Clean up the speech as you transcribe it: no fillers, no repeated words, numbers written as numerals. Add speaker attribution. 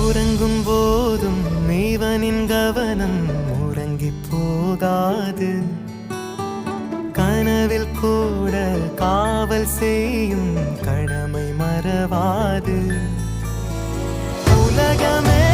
Speaker 1: உறங்கும் போதும் இவனின் கவனம் உறங்கி போகாது. கனவில் கூட காவல் செய்யும் கடமை மறவாது. உலகமே